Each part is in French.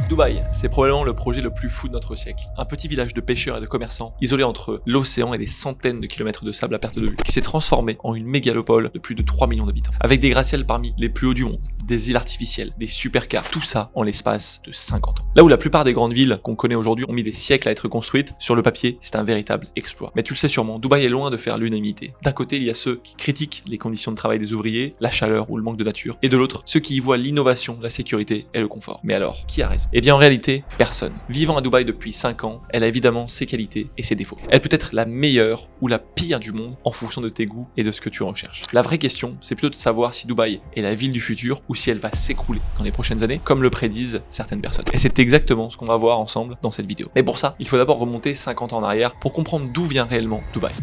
Dubaï, c'est probablement le projet le plus fou de notre siècle. Un petit village de pêcheurs et de commerçants, isolé entre l'océan et des centaines de kilomètres de sable à perte de vue, qui s'est transformé en une mégalopole de plus de 3 millions d'habitants. Avec des gratte-ciels parmi les plus hauts du monde, des îles artificielles, des supercars, tout ça en l'espace de 50 ans. Là où la plupart des grandes villes qu'on connaît aujourd'hui ont mis des siècles à être construites, sur le papier, c'est un véritable exploit. Mais tu le sais sûrement, Dubaï est loin de faire l'unanimité. D'un côté, il y a ceux qui critiquent les conditions de travail des ouvriers, la chaleur ou le manque de nature, et de l'autre, ceux qui y voient l'innovation, la sécurité et le confort. Mais alors, qui a raison? Eh bien en réalité, personne. Vivant à Dubaï depuis 5 ans, elle a évidemment ses qualités et ses défauts. Elle peut être la meilleure ou la pire du monde en fonction de tes goûts et de ce que tu recherches. La vraie question, c'est plutôt de savoir si Dubaï est la ville du futur ou si elle va s'écrouler dans les prochaines années, comme le prédisent certaines personnes. Et c'est exactement ce qu'on va voir ensemble dans cette vidéo. Mais pour ça, il faut d'abord remonter 50 ans en arrière pour comprendre d'où vient réellement Dubaï.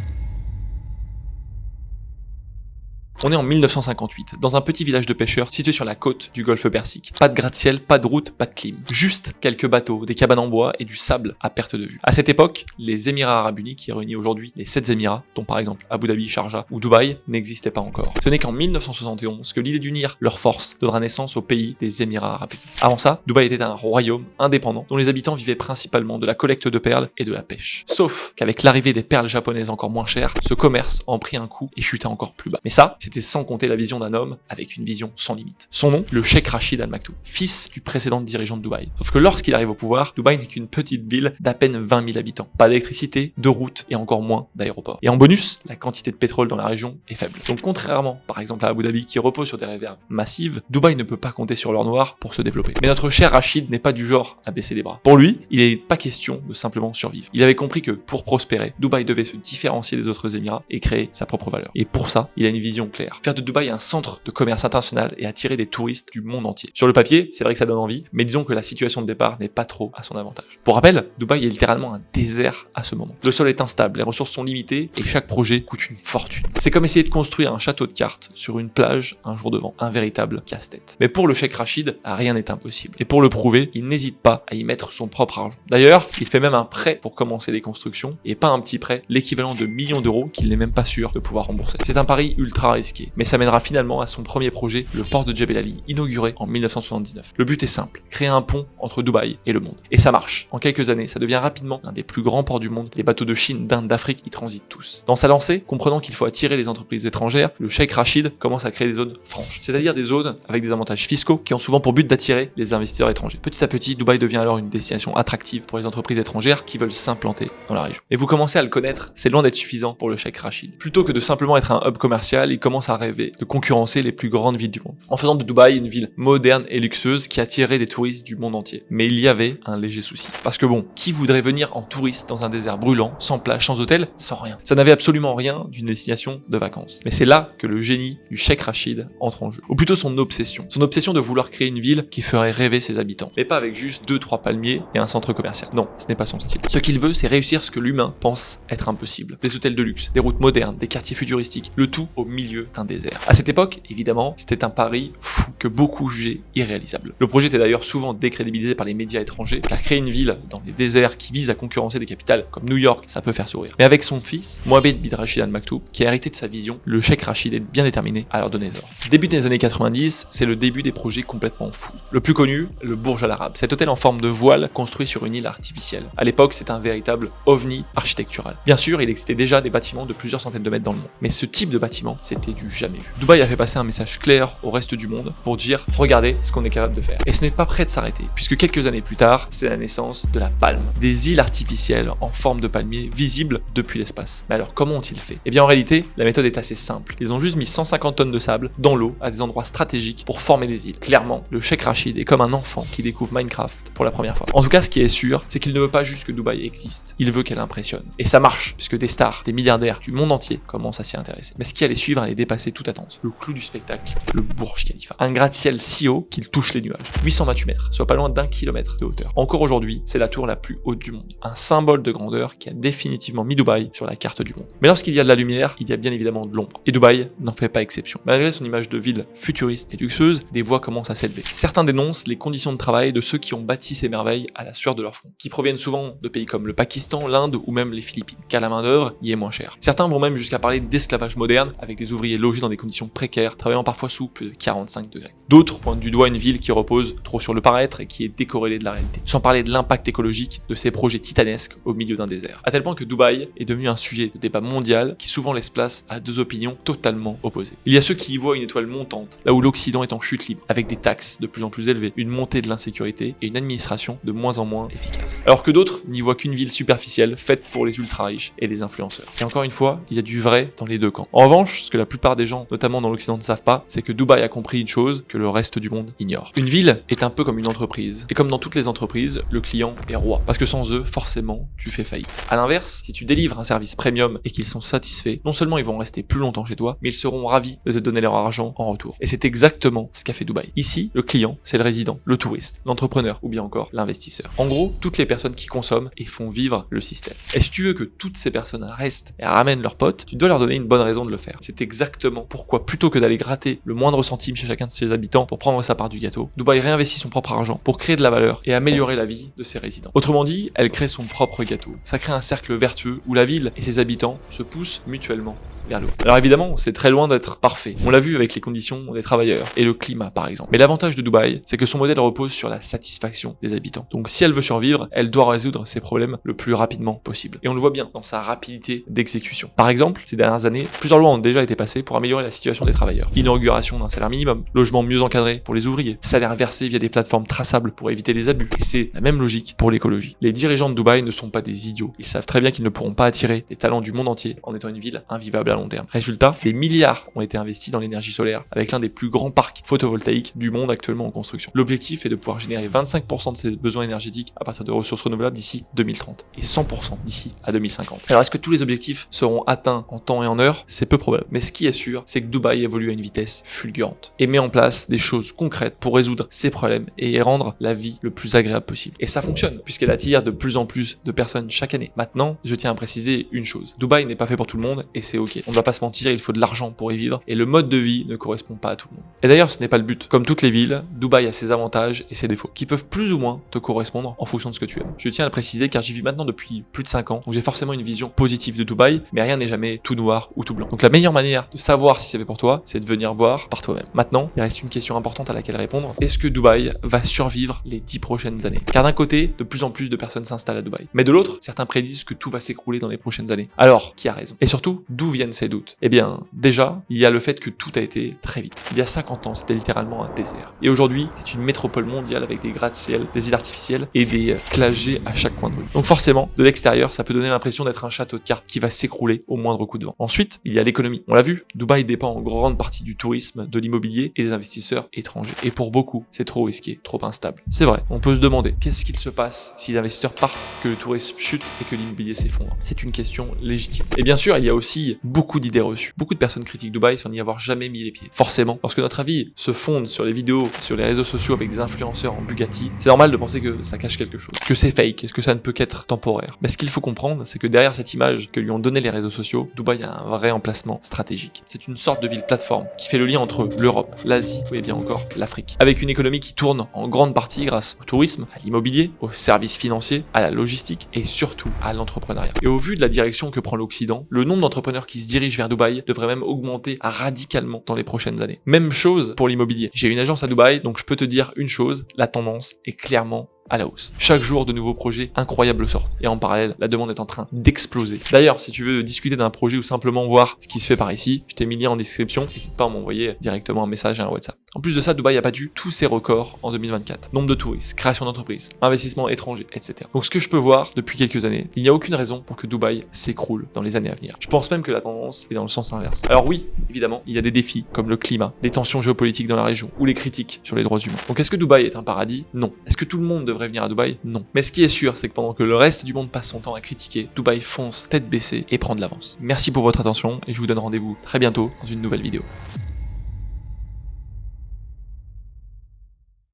On est en 1958, dans un petit village de pêcheurs situé sur la côte du golfe Persique. Pas de gratte-ciel, pas de route, pas de clim. Juste quelques bateaux, des cabanes en bois et du sable à perte de vue. À cette époque, les Émirats Arabes Unis, qui réunissent aujourd'hui les 7 Émirats, dont par exemple Abu Dhabi, Sharjah ou Dubaï, n'existaient pas encore. Ce n'est qu'en 1971 que l'idée d'unir leurs forces donnera naissance au pays des Émirats Arabes Unis. Avant ça, Dubaï était un royaume indépendant dont les habitants vivaient principalement de la collecte de perles et de la pêche. Sauf qu'avec l'arrivée des perles japonaises encore moins chères, ce commerce en prit un coup et chuta encore plus bas. Mais ça, c'était sans compter la vision d'un homme avec une vision sans limite. Son nom, le Cheikh Rachid Al Maktoum, fils du précédent dirigeant de Dubaï. Sauf que lorsqu'il arrive au pouvoir, Dubaï n'est qu'une petite ville d'à peine 20 000 habitants. Pas d'électricité, de routes et encore moins d'aéroports. Et en bonus, la quantité de pétrole dans la région est faible. Donc contrairement par exemple à Abu Dhabi qui repose sur des réserves massives, Dubaï ne peut pas compter sur l'or noir pour se développer. Mais notre cher Rachid n'est pas du genre à baisser les bras. Pour lui, il n'est pas question de simplement survivre. Il avait compris que pour prospérer, Dubaï devait se différencier des autres Émirats et créer sa propre valeur. Et pour ça, il a une vision claire. Faire de Dubaï un centre de commerce international et attirer des touristes du monde entier. Sur le papier, c'est vrai que ça donne envie, mais disons que la situation de départ n'est pas trop à son avantage. Pour rappel, Dubaï est littéralement un désert à ce moment. Le sol est instable, les ressources sont limitées et chaque projet coûte une fortune. C'est comme essayer de construire un château de cartes sur une plage un jour de vent, un véritable casse-tête. Mais pour le Cheikh Rachid, rien n'est impossible. Et pour le prouver, il n'hésite pas à y mettre son propre argent. D'ailleurs, il fait même un prêt pour commencer les constructions et pas un petit prêt, l'équivalent de millions d'euros qu'il n'est même pas sûr de pouvoir rembourser. C'est un pari ultra risqué, mais ça mènera finalement à son premier projet, le port de Jebel Ali, inauguré en 1979. Le but est simple, créer un pont entre Dubaï et le monde. Et ça marche. En quelques années, ça devient rapidement l'un des plus grands ports du monde. Les bateaux de Chine, d'Inde, d'Afrique y transitent tous. Dans sa lancée, comprenant qu'il faut attirer les entreprises étrangères, le Cheikh Rachid commence à créer des zones franches, c'est-à-dire des zones avec des avantages fiscaux qui ont souvent pour but d'attirer les investisseurs étrangers. Petit à petit, Dubaï devient alors une destination attractive pour les entreprises étrangères qui veulent s'implanter dans la région. Et vous commencez à le connaître, c'est loin d'être suffisant pour le Cheikh Rachid. Plutôt que de simplement être un hub commercial, il commence à rêver de concurrencer les plus grandes villes du monde, en faisant de Dubaï une ville moderne et luxueuse qui attirait des touristes du monde entier. Mais il y avait un léger souci. Parce que bon, qui voudrait venir en touriste dans un désert brûlant, sans plage, sans hôtel, sans rien? Ça n'avait absolument rien d'une destination de vacances. Mais c'est là que le génie du Cheikh Rachid entre en jeu. Ou plutôt son obsession. Son obsession de vouloir créer une ville qui ferait rêver ses habitants. Mais pas avec juste 2-3 palmiers et un centre commercial. Non, ce n'est pas son style. Ce qu'il veut, c'est réussir ce que l'humain pense être impossible. Des hôtels de luxe, des routes modernes, des quartiers futuristiques, le tout au milieu d'un désert. À cette époque, évidemment, c'était un pari fou que beaucoup jugeaient irréalisable. Le projet était d'ailleurs souvent décrédibilisé par les médias étrangers, car créer une ville dans les déserts qui vise à concurrencer des capitales comme New York, ça peut faire sourire. Mais avec son fils, Mohammed bin Rachid Al Maktoum, qui a hérité de sa vision, le Cheikh Rachid est bien déterminé à leur donner l'or. Début des années 90, c'est le début des projets complètement fous. Le plus connu, le Burj Al Arab, cet hôtel en forme de voile construit sur une île artificielle. À l'époque, c'est un véritable ovni architectural. Bien sûr, il existait déjà des bâtiments de plusieurs centaines de mètres dans le monde, mais ce type de bâtiment, c'était du jamais vu. Dubaï a fait passer un message clair au reste du monde pour dire regardez ce qu'on est capable de faire. Et ce n'est pas prêt de s'arrêter, puisque quelques années plus tard, c'est la naissance de la palme, des îles artificielles en forme de palmier visibles depuis l'espace. Mais alors comment ont-ils fait? Eh bien en réalité, la méthode est assez simple. Ils ont juste mis 150 tonnes de sable dans l'eau à des endroits stratégiques pour former des îles. Clairement, le Cheikh Rachid est comme un enfant qui découvre Minecraft pour la première fois. En tout cas, ce qui est sûr, c'est qu'il ne veut pas juste que Dubaï existe, il veut qu'elle impressionne. Et ça marche, puisque des stars, des milliardaires du monde entier commencent à s'y intéresser. Mais ce qui allait suivre allait dépasser toute attente. Le clou du spectacle, le Burj Khalifa. Un gratte-ciel si haut qu'il touche les nuages. 828 mètres, soit pas loin d'1 kilomètre de hauteur. Encore aujourd'hui, c'est la tour la plus haute du monde. Un symbole de grandeur qui a définitivement mis Dubaï sur la carte du monde. Mais lorsqu'il y a de la lumière, il y a bien évidemment de l'ombre. Et Dubaï n'en fait pas exception. Malgré son image de ville futuriste et luxueuse, des voix commencent à s'élever. Certains dénoncent les conditions de travail de ceux qui ont bâti ces merveilles à la sueur de leur front, qui proviennent souvent de pays comme le Pakistan, l'Inde ou même les Philippines, car la main d'œuvre y est moins chère. Certains vont même jusqu'à parler d'esclavage moderne, avec des ouvriers logés dans des conditions précaires, travaillant parfois sous plus de 45 degrés. D'autres pointent du doigt une ville qui repose trop sur le paraître et qui est décorrélée de la réalité. Sans parler de l'impact écologique de ces projets titanesques au milieu d'un désert. À tel point que Dubaï est devenu un sujet de débat mondial qui souvent laisse place à deux opinions totalement opposées. Il y a ceux qui y voient une étoile montante, là où l'Occident est en chute libre, avec des taxes de plus en plus élevées, une montée de l'insécurité et une administration de moins en moins efficace. Alors que d'autres n'y voient qu'une ville superficielle faite pour les ultra-riches et les influenceurs. Et encore une fois, il y a du vrai dans les deux camps. En revanche, ce que la plupart des gens, notamment dans l'Occident, ne savent pas, c'est que Dubaï a compris une chose que le reste du monde ignore. Une ville est un peu comme une entreprise. Et comme dans toutes les entreprises, le client est roi. Parce que sans eux, forcément, tu fais faillite. À l'inverse, si tu délivres un service premium et qu'ils sont satisfaits, non seulement ils vont rester plus longtemps chez toi, mais ils seront ravis de te donner leur argent en retour. Et c'est exactement ce qu'a fait Dubaï. Ici, le client, c'est le résident, le touriste, l'entrepreneur ou bien encore l'investisseur. En gros, toutes les personnes qui consomment et font vivre le système. Et si tu veux que toutes ces personnes restent et ramènent leurs potes, tu dois leur donner une bonne raison de le faire. C'est exactement pourquoi, plutôt que d'aller gratter le moindre centime chez chacun de ses habitants pour prendre sa part du gâteau, Dubaï réinvestit son propre argent pour créer de la valeur et améliorer la vie de ses résidents. Autrement dit, elle crée son propre gâteau. Ça crée un cercle vertueux où la ville et ses habitants se poussent mutuellement vers le haut. Alors évidemment, c'est très loin d'être parfait. On l'a vu avec les conditions des travailleurs et le climat par exemple. Mais l'avantage de Dubaï, c'est que son modèle repose sur la satisfaction des habitants. Donc si elle veut survivre, elle doit résoudre ses problèmes le plus rapidement possible. Et on le voit bien dans sa rapidité d'exécution. Par exemple, ces dernières années, plusieurs lois ont déjà été passées pour améliorer la situation des travailleurs. Inauguration d'un salaire minimum, logement mieux encadré pour les ouvriers, salaire versé via des plateformes traçables pour éviter les abus. Et c'est la même logique pour l'écologie. Les dirigeants de Dubaï ne sont pas des idiots. Ils savent très bien qu'ils ne pourront pas attirer des talents du monde entier en étant une ville invivable à long terme. Résultat, des milliards ont été investis dans l'énergie solaire avec l'un des plus grands parcs photovoltaïques du monde actuellement en construction. L'objectif est de pouvoir générer 25% de ses besoins énergétiques à partir de ressources renouvelables d'ici 2030 et 100% d'ici à 2050. Alors est-ce que tous les objectifs seront atteints en temps et en heure? C'est peu probable. Mais ce qui est sûr, c'est que Dubaï évolue à une vitesse fulgurante et met en place des choses concrètes pour résoudre ses problèmes et rendre la vie le plus agréable possible. Et ça fonctionne puisqu'elle attire de plus en plus de personnes chaque année. Maintenant, je tiens à préciser une chose. Dubaï n'est pas fait pour tout le monde et c'est ok. On ne va pas se mentir, il faut de l'argent pour y vivre et le mode de vie ne correspond pas à tout le monde. Et d'ailleurs, ce n'est pas le but. Comme toutes les villes, Dubaï a ses avantages et ses défauts qui peuvent plus ou moins te correspondre en fonction de ce que tu aimes. Je tiens à le préciser car j'y vis maintenant depuis plus de 5 ans, donc j'ai forcément une vision positive de Dubaï, mais rien n'est jamais tout noir ou tout blanc. Donc la meilleure manière de savoir si c'est fait pour toi, c'est de venir voir par toi-même. Maintenant, il reste une question importante à laquelle répondre. Est-ce que Dubaï va survivre les 10 prochaines années? Car d'un côté, de plus en plus de personnes s'installent à Dubaï. Mais de l'autre, certains prédisent que tout va s'écrouler dans les prochaines années. Alors, qui a raison? Et surtout, d'où viennent ces doutes? Eh bien, déjà, il y a le fait que tout a été très vite. Il y a 50 ans, c'était littéralement un désert. Et aujourd'hui, c'est une métropole mondiale avec des gratte-ciel, des îles artificielles et des clages G à chaque coin de rue. Donc forcément, de l'extérieur, ça peut donner l'impression d'être un château de cartes qui va s'écrouler au moindre coup de vent. Ensuite, il y a l'économie. On l'a vu, Dubaï dépend en grande partie du tourisme, de l'immobilier et des investisseurs étrangers. Et pour beaucoup, c'est trop risqué, trop instable. C'est vrai, on peut se demander, qu'est-ce qu'il se passe si les investisseurs partent, que le tourisme chute et que l'immobilier s'effondre? C'est une question légitime. Et bien sûr, il y a aussi beaucoup d'idées reçues. Beaucoup de personnes critiquent Dubaï sans n'y avoir jamais mis les pieds. Forcément, lorsque notre avis se fonde sur les vidéos, sur les réseaux sociaux avec des influenceurs en Bugatti, c'est normal de penser que ça cache quelque chose, que c'est fake, est-ce que ça ne peut qu'être temporaire. Mais ce qu'il faut comprendre, c'est que derrière cette image que lui ont donné les réseaux sociaux, Dubaï a un vrai emplacement stratégique. C'est une sorte de ville plateforme qui fait le lien entre l'Europe, l'Asie et bien encore l'Afrique, avec une économie qui tourne en grande partie grâce au tourisme, à l'immobilier, aux services financiers, à la logistique et surtout à l'entrepreneuriat. Et au vu de la direction que prend l'Occident, le nombre d'entrepreneurs qui se dirigent vers Dubaï devrait même augmenter radicalement dans les prochaines années. Même chose pour l'immobilier. J'ai une agence à Dubaï, donc je peux te dire une chose, la tendance est clairement à la hausse. Chaque jour, de nouveaux projets incroyables sortent. Et en parallèle, la demande est en train d'exploser. D'ailleurs, si tu veux discuter d'un projet ou simplement voir ce qui se fait par ici, je t'ai mis le lien en description. N'hésite pas à m'envoyer directement un message et un WhatsApp. En plus de ça, Dubaï a battu tous ses records en 2024. Nombre de touristes, création d'entreprises, investissements étrangers, etc. Donc ce que je peux voir depuis quelques années, il n'y a aucune raison pour que Dubaï s'écroule dans les années à venir. Je pense même que la tendance est dans le sens inverse. Alors oui, évidemment, il y a des défis comme le climat, les tensions géopolitiques dans la région ou les critiques sur les droits humains. Donc est-ce que Dubaï est un paradis? Non. Est-ce que tout le monde devrait venir à Dubaï? Non. Mais ce qui est sûr, c'est que pendant que le reste du monde passe son temps à critiquer, Dubaï fonce tête baissée et prend de l'avance. Merci pour votre attention et je vous donne rendez-vous très bientôt dans une nouvelle vidéo.